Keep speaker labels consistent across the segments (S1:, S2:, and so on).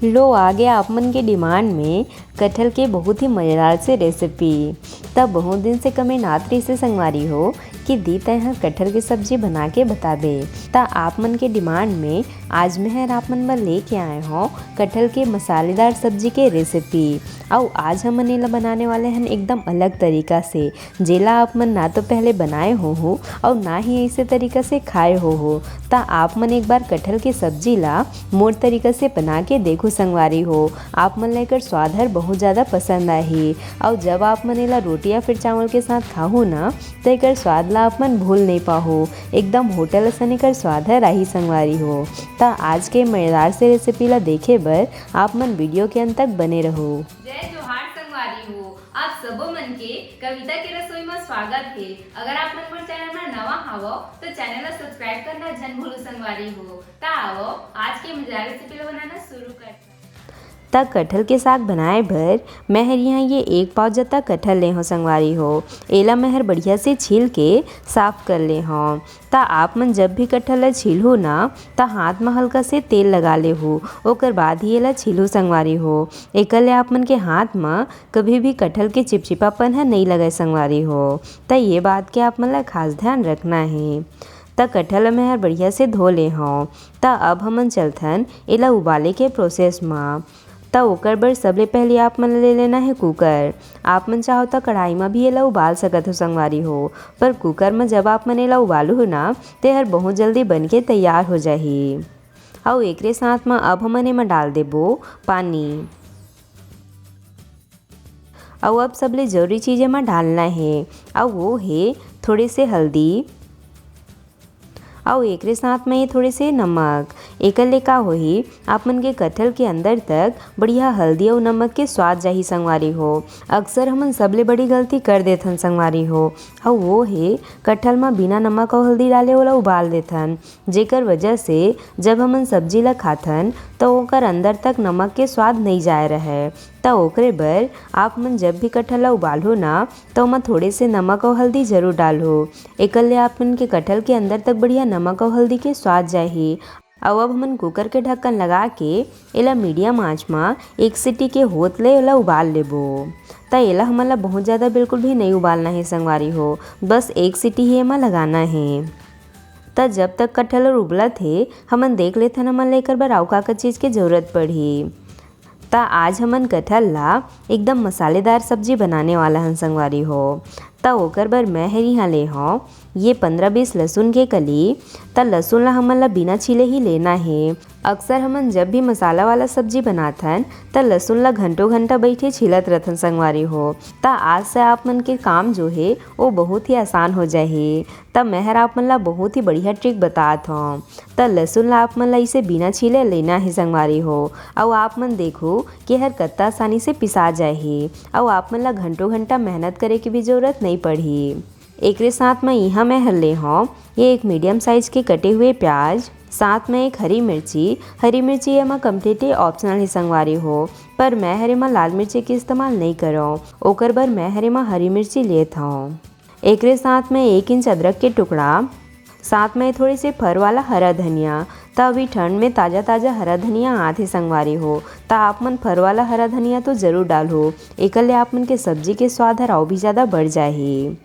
S1: लो आ गया आप मन के डिमांड में कटहल के बहुत ही मज़ेदार से रेसिपी। तब बहुत दिन से कमेंट आत रही से संगवारी हो कि दी तय कटहल की सब्जी बना के बता दे। ता आप मन के डिमांड में आज मैं आप मन बर लेके आए हो कटहल के मसालेदार सब्जी के रेसिपी। और आज हम मन बनाने वाले हैं एकदम अलग तरीका से, जेला आप मन ना तो पहले बनाए हो और ना ही ऐसे तरीका से खाए हो। ता आप मन एक बार कटहल की सब्जी ला मोर तरीका से बना के देखो संगवारी हो। आप मन लेकर स्वाद हर बहुत ज़्यादा पसंद आई। और जब आप मन ला रोटी या फिर चावल के साथ खाओ ना तो एक स्वाद ला आप मन भूल नहीं पाओ। एकदम होटल असन कर स्वाद है राही संगवारी हो। ता आज के मज़ेदार से रेसिपी ला देखे बर आप मन वीडियो के अंत तक बने रहो।
S2: जय जोहार संगवारी हो, आप सबो मन के कविता के रसोई में स्वागत है। अगर आप मन मोर चैनल में नवा हावो तो चैनल ला सब्सक्राइब करना जन भूलो संगवारी हो। ता आओ आज के मजेदार रेसिपी ला बनाना शुरू करते हैं।
S1: तक कटहल के साग बनाए भर मैं यहाँ ये 1 पाव जता कटहल ले हो संगवारी हो। एला मैं बढ़िया से छील के साफ कर ले हो। ता आप मन जब भी कटहल छील हो ना ता हाथ में हल्का से तेल लगा ले हो, ओकर बाद ही एला छीलू संगवारी हो। एकले आप मन के हाथ में कभी भी कटहल के चिपचिपापन है नहीं लगे संगवारी हो। ता ये बात के आप मन ला खास ध्यान रखना है। ता कटहल मैं बढ़िया से धो ले हों। ता अब हमन चलथन एला उबाले के प्रोसेस में। ता ओकर बर सबले पहले आप मन ले लेना है कुकर। आप मन चाहो तो कढ़ाई में भी एला उबाल सकत हो संगवारी हो, पर कुकर में जब आप मन एला उबालू हो ना तो हर बहुत जल्दी बन के तैयार हो जाही। और एकरे साथ में अब हमन एमा डाल देबो पानी। और अब सबले जरूरी चीज़ एमा डालना है और वो है थोड़े से हल्दी और एकरे साथ में ये थोड़े से नमक। एकले का होही आप मन के कटहल के अंदर तक बढ़िया हल्दी और नमक के स्वाद जाही संगवारी हो। अक्सर हमन सबले बड़ी गलती कर देथन संगवारी हो, और वो है कटहल में बिना नमक और हल्दी डाले वाला उबाल देथन, जेकर वजह से जब हमन सब्जी ला खाथन तो ओकर अंदर तक नमक के स्वाद नहीं जाए रहे। तो ओकरे बर आप मन जब भी कटहल ला उबालो ना तो ओमा थोड़े से नमक और हल्दी जरूर डालो। एकले आप मन के कटहल के अंदर तक बढ़िया नमक और हल्दी के स्वाद जाही। और अब हमन कुकर के ढक्कन लगा के एला मीडियम आंच में 1 सीटी के होत ले एला उबाल लेबो। ता एला हमन ला बहुत ज़्यादा बिल्कुल भी नहीं उबालना है संगवारी हो, बस 1 सीटी ही एमा लगाना है। ता जब तक कटहल और उबला थे हमन देख लेथन हमन लेकर बर आउ का चीज़ के जरूरत पड़ी। ता आज हमन कटहल ला एकदम मसालेदार सब्जी बनाने वाला हन संगवारी हो। ता ओकर बर मैं यहाँ ले हो ये 15-20 लहसुन के कली। ता लहसुन ला हमन ला बिना छीले ही लेना है। अक्सर हमन जब भी मसाला वाला सब्जी बनाथन ता लहसुन ला घंटों घंटा बैठे छीलत रहथन संगवारी हो। ता आज से आप मन के काम जो है वो बहुत ही आसान हो जाही। ता मैं आप मन ला बहुत ही बढ़िया ट्रिक बतात हूँ। ता लहसुन ला आप मन ला इसे बिना छीले लेना है संगवारी हो। और आप मन देखो कि हर कत्ता आसानी से पिसा जाही और आप मन ला घंटों घंटा मेहनत करे की भी जरूरत नहीं पड़ी। एकरे साथ में यहाँ मैं हल्ले हूँ ये 1 मीडियम साइज के कटे हुए प्याज, साथ में 1 हरी मिर्ची एमा कम्प्लीटली ऑप्शनल ही संगवारी हो, पर मैं हरे में लाल मिर्ची के इस्तेमाल नहीं करो। ओकर बर मैं हरे में हरी मिर्ची लेत हूँ। एकरे साथ में 1 इंच अदरक के टुकड़ा, साथ में थोड़ी से फर वाला हरा धनिया। ता अभी ठंड में ताज़ा हरा धनिया आथे संगवारी हो, ता आप मन फर वाला हरा धनिया तो ज़रूर डालो। एकले आप मन के सब्जी के स्वाद हर और भी ज़्यादा बढ़ जाही।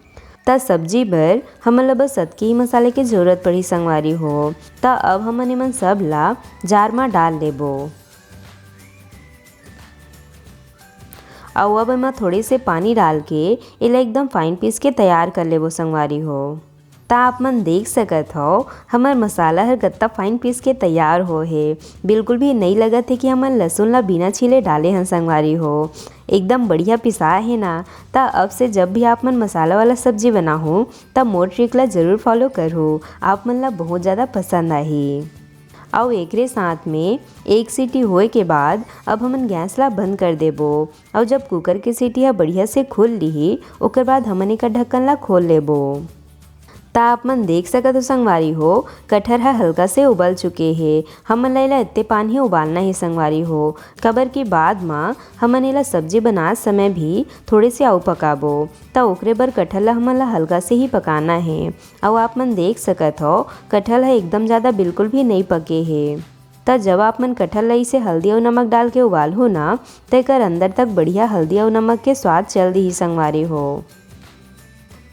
S1: ता सब्जी बर हमन ला बस सतकी ही मसाले के जरूरत पड़ी संगवारी हो। ता अब हमन एमन सब ला जार में डाल लेबो। और अब एमा थोड़े से पानी डाल के एला एकदम फाइन पीस के तैयार कर लेबो संगवारी हो। ता आप मन देख सकत हो हमार मसाला हर गत्ता फाइन पीस के तैयार हो है। बिल्कुल भी नहीं लगत है कि हमन लहसुन ला बिना छीले डाले हैं संगवारी हो। एकदम बढ़िया पिसा है ना। ता अब से जब भी आप मन मसाला वाला सब्जी बनाओ तब मोर ट्रिक ला ज़रूर फॉलो करो, आप मन ला बहुत ज़्यादा पसंद आई। और एकरे साथ में 1 सीटी होए के बाद अब हमन गैस ला बंद कर देबो। और जब कुकर के सीटी हा बढ़िया से खुल ली ओकर बाद हमन एकर ढक्कन ला खोल लेबो। ता आप मन देख सकत हो संगवारी हो कटहल है हल्का से उबल चुके हैं। हमन ला एला इतने पानी ही उबालना है संगवारी हो, कबर के बाद में हमन एला सब्जी बना समय भी थोड़े से आउ पकाबो। ता ओकरे बर कटहल ला हमन ला हल्का से ही पकाना है। और आप मन देख सकत हो कटहल है एकदम ज़्यादा बिल्कुल भी नहीं पके है। त जब आप मन कटहल ला इसे हल्दी और नमक डाल के उबाल हो ना त एकर अंदर तक बढ़िया हल्दी और नमक के स्वाद चल दी संगवारी हो।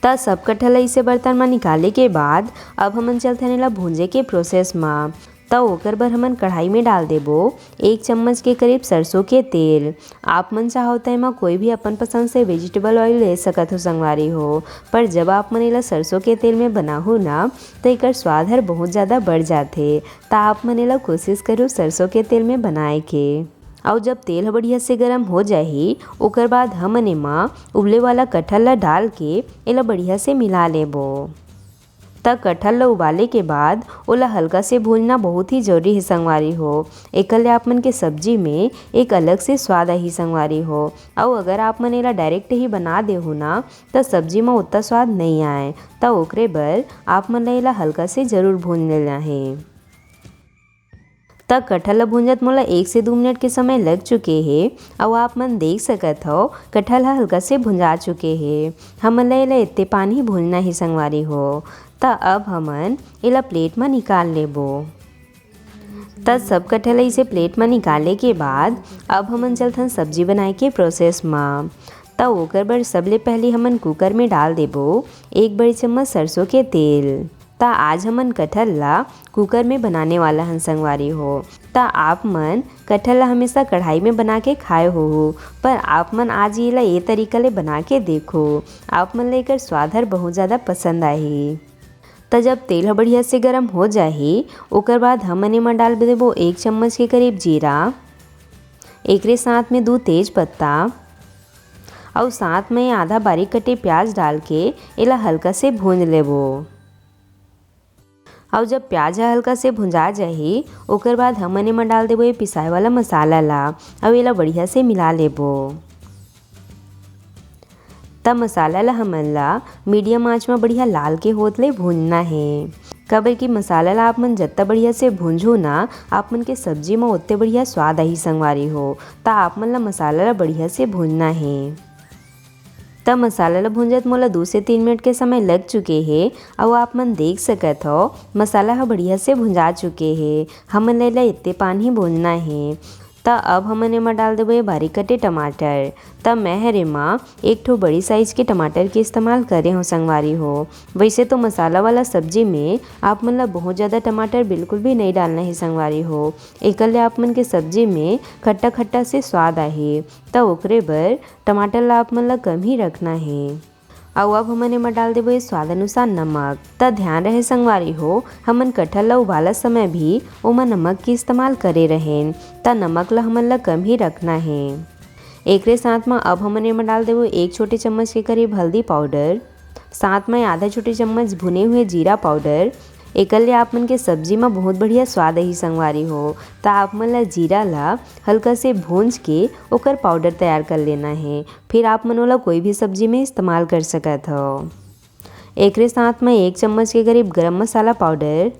S1: त सब कटहल ला इसे बर्तन में निकाले के बाद अब हमन चलते हने ला भूंजे के प्रोसेस में। त ओकर बर हमन कढ़ाई में डाल देबो 1 चम्मच के करीब सरसों के तेल। आप मन चाहो त एमा कोई भी अपन पसंद से वेजिटेबल ऑयल ले सकत हो संगवारी हो, पर जब आप मन एला सरसों के तेल में बनाहू ना तो एकर स्वाद हर बहुत ज़्यादा बढ़ जाथे। त आप मन एला कोशिश करो सरसों के तेल में बनाए के। और जब तेल बढ़िया से गर्म हो जाही ओकर बाद हमन एमा उबले वाला कटहल ला डाल के एला बढ़िया से मिला लेबो। त कटहल ला उबाले के बाद ओला हल्का से भूनना बहुत ही जरूरी है संगवारी हो। एकर ले आप मन के सब्जी में एक अलग से स्वाद आही संगवारी हो। और अगर आप मन एला डायरेक्ट ही बना देहु ना त सब्जी में उतना स्वाद नहीं आए। त ओकरे बर आप मन ला एला हल्का से जरूर भून लेना है। त कटहल ला भूंजत मोला 1 से 2 मिनट के समय लग चुके हैं और आप मन देख सकत हो कटहल हल्का से भुंजा चुके हैं। हमन ला एला इतने पानी भूनना ही संगवारी हो। त अब हमन एला प्लेट में निकाल लेबो। त सब कटहल इसे प्लेट में निकाले के बाद अब हमन चलथन सब्जी बनाए के प्रोसेस में। त ओकर बर सबले पहले हमन कुकर में डाल देबो 1 बड़ी चम्मच सरसों के तेल। त आज हमन कटहल ला कुकर में बनाने वाला हन संगवारी हो। त आप मन कटहल ला हमेशा कढ़ाई में बना के खाए हो, पर आप मन आज ये ला ये तरीका ले बना के देखो, आप मन लेकर स्वाद हर बहुत ज़्यादा पसंद आही। त जब तेल बढ़िया से गर्म हो जाही ओकर बाद हमन एमा डाल देबो 1 चम्मच के करीब जीरा, एकरे साथ में 2 तेज पत्ता और साथ में आधा बारीक कटे प्याज डाल के एला हल्का से भून लेबो। और जब प्याज हल्का से भुंजा जाही ओकर बाद हमन एमा डाल देबो ये पिसाए वाला मसाला ला और एला बढ़िया से मिला लेबो। तब मसाला ला हमन ला मीडियम आंच में बढ़िया लाल के होत ले भूनना है। काबर कि मसाला ला आप मन जितना बढ़िया से भूंजो ना आप मन के सब्जी में उतने बढ़िया स्वाद आही संगवारी हो। त आप मन ला मसाला ला बढ़िया से भूनना है। तब मसाला ला भूंजत मोला 2 से 3 मिनट के समय लग चुके हैं और आप मन देख सकत हो मसाला हा बढ़िया से भुंजा चुके हैं। हमन ला इतने पानी भूनना है। त अब हमन एमा डाल देबो ये बारीक कटे टमाटर। तब मैं हर एमा 1 ठो बड़ी साइज के टमाटर के इस्तेमाल करे हो संगवारी हो। वैसे तो मसाला वाला सब्जी में आप मन ला बहुत ज़्यादा टमाटर बिल्कुल भी नहीं डालना है संगवारी हो। एकर ले आप मन के सब्जी में खट्टा खट्टा से स्वाद आही। त ओकरे बर टमाटर ला आप मन ला कम ही रखना है। और अब हमन एमा डाल देबो स्वाद अनुसार नमक। त ध्यान रहे संगवारी हो हमन कटहल ला उबालत समय भी ओमा नमक के इस्तेमाल करे रहें। त नमक ला हमन ला कम ही रखना है। एकरे साथ में अब हमन एमा डाल देबो 1 छोटे चम्मच के करीब हल्दी पाउडर, साथ में आधा छोटे चम्मच भुने हुए जीरा पाउडर। एकर ले आप मन के सब्जी में बहुत बढ़िया स्वाद आही संगवारी हो। त आप मन ला जीरा ला हल्का से भूंज के ओकर पाउडर तैयार कर लेना है। फिर आप मन ओला कोई भी सब्जी में इस्तेमाल कर सकत हो। एकरे साथ में 1 चम्मच के करीब गरम मसाला पाउडर,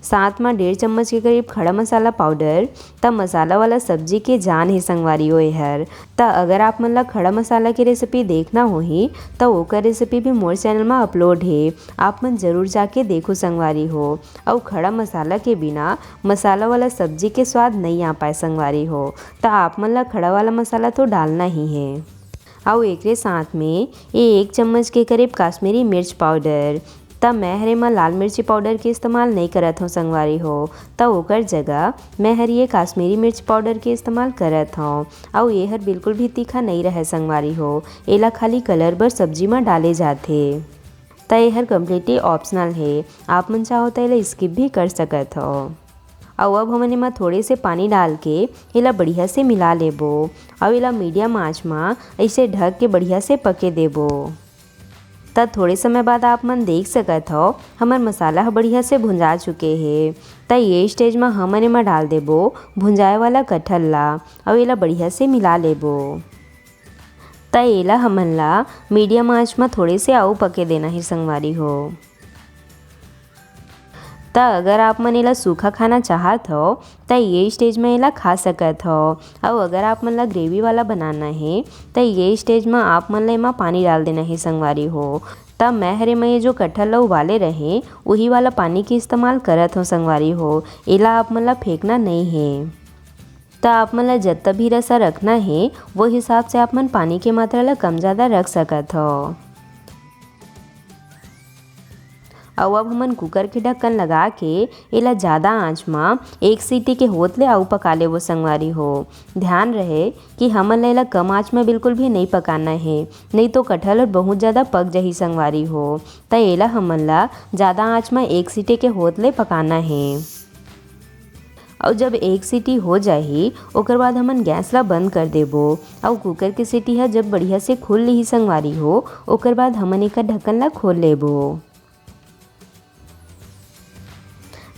S1: साथ में 1.5 चम्मच के करीब खड़ा मसाला पाउडर। तब मसाला वाला सब्जी के जान है संगवारी हो हर। त अगर आप मन ला खड़ा मसाला की रेसिपी देखना होही त ओकर रेसिपी भी मोर चैनल में अपलोड है, आप मन जरूर जाके देखो संगवारी हो। और खड़ा मसाला के बिना मसाला वाला सब्जी के स्वाद नहीं आ पाए संगवारी हो। त आप मन ला खड़ा वाला मसाला तो डालना ही है। और एकरे साथ में ये 1 चम्मच के करीब कश्मीरी मिर्च पाउडर। तब मैं हर एमा लाल मिर्ची पाउडर के इस्तेमाल नहीं करत हूँ संगवारी हो। त ओकर जगह मैं हर ये कश्मीरी मिर्च पाउडर के इस्तेमाल करत हूँ। और ये हर बिल्कुल भी तीखा नहीं रहे संगवारी हो, एला खाली कलर बर सब्जी में डाले जाथे। त ये हर कम्प्लीटली ऑप्शनल है, आप मन चाहो तो एला स्किप भी कर सकत हो। और अब हमन एमा थोड़े से पानी डाल के एला बढ़िया से मिला लेबो और एला मीडियम आंच में ऐसे ढक के बढ़िया से पके देबो। तब थोड़े समय बाद आप मन देख सकत हो हमर मसाला बढ़िया से भुंजा चुके हैं। त ये स्टेज में हमन एमा डाल देबो भुंजाए वाला कटहल ला और एला बढ़िया से मिला लेबो। त एला हमन ला मीडियम आंच में थोड़े से आऊ पके देना है संगवारी हो। त अगर आप मन एला सूखा खाना चाहत हो त ये स्टेज में एला खा सकत हो। और अगर आप मन ला ग्रेवी वाला बनाना है त ये स्टेज में आप मन ला एमा पानी डाल देना है संगवारी हो। तब मैं हरे में ये जो कटहल ला उबाले रहे वही वाला पानी के इस्तेमाल करत हो संगवारी हो। एला आप मन ला फेंकना नहीं है। तो आप मन ला जत्ता भी रसा रखना है वो हिसाब से आप मन पानी के मात्रा ला कम ज़्यादा रख सकत हो। और अब हमन कुकर के ढक्कन लगा के एला ज़्यादा आंच में 1 सीटी के होत ले आऊ पका ले वो संगवारी हो। ध्यान रहे कि हमन ला एला कम आंच में बिल्कुल भी नहीं पकाना है, नहीं तो कटहल बहुत ज़्यादा पक जाही संगवारी हो। तो एला हमन ला ज़्यादा आंच में 1 सीटी के होत ले पकाना है। और जब 1 सीटी हो जाही ओकर बाद हमन गैस ला बंद कर देबो। और कुकर के सीटी है जब बढ़िया से खुल ली संगवारी हो ओकर बाद हमन एकर ढक्कन ला खोल लेबो।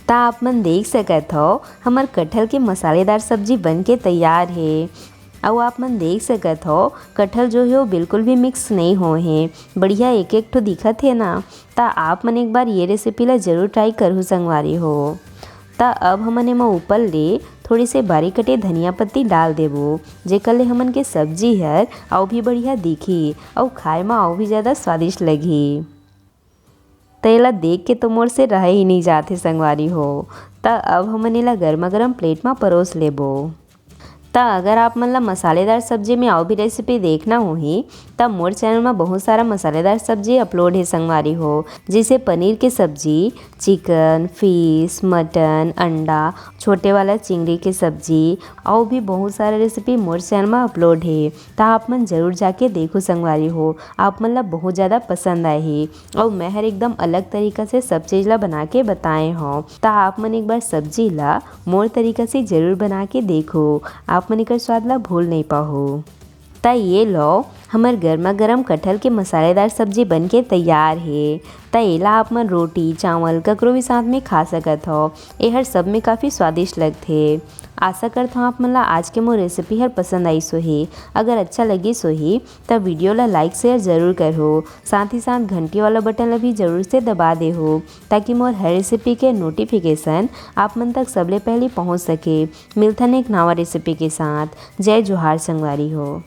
S1: ता आप मन देख सकत हो हमर कटहल के मसालेदार सब्जी बन के तैयार है। और आप मन देख सकत हो कटहल जो है वो बिल्कुल भी मिक्स नहीं हो है, बढ़िया एक एक ठो दिखत है ना। ता आप मन एक बार ये रेसिपी ला जरूर ट्राई करहु संगवारी हो। ता अब हमन एमा ऊपर ले थोड़ी से बारीक कटे धनिया पत्ती डाल देबो, जेकर ले हमन के सब्जी हर और भी बढ़िया दिखी और खाए में और भी ज़्यादा स्वादिष्ट लगी। तो एला देख के तो मोर से रह ही नहीं जाते संगवारी हो। तो अब हमन एला गर्मा गर्म प्लेट में परोस लेबो। तो अगर आप मन ला मसालेदार सब्जी में और भी रेसिपी देखना होही तब मोर चैनल में बहुत सारा मसालेदार सब्जी अपलोड है संगवारी हो, जैसे पनीर के सब्जी, चिकन, फिश, मटन, अंडा, छोटे वाला चिंगड़ी के सब्जी और भी बहुत सारा रेसिपी मोर चैनल में अपलोड है। तो आप मन जरूर जाके देखो संगवारी हो, आप मन ला बहुत ज़्यादा पसंद आए ही। और मैं हर एकदम अलग तरीका से सब चीज़ ला बना के बताए हो। तो आप मन एक बार सब्जी ला मोर तरीका से ज़रूर बना के देखो, आप मन एकर स्वाद ला भूल नहीं पाहो। ता ये लो हमर गर्मा गर्म कटहल के मसालेदार सब्जी बन के तैयार है। ता एला आप मन रोटी चावल ककरो भी साथ में खा सकत हो। ये हर सब में काफ़ी स्वादिष्ट लगथे। आशा करता हूँ आप मन ला आज के मोर रेसिपी हर पसंद आई सोही। अगर अच्छा लगी सोही तब वीडियो ला लाइक शेयर ज़रूर करो, साथ ही साथ घंटी वाला बटन ला भी ज़रूर से दबा दे हो, ताकि मोर हर रेसिपी के नोटिफिकेशन आप मन तक सबले पहले पहुँच सके। मिलथन एक नवा रेसिपी के साथ। जय जोहार संगवारी हो।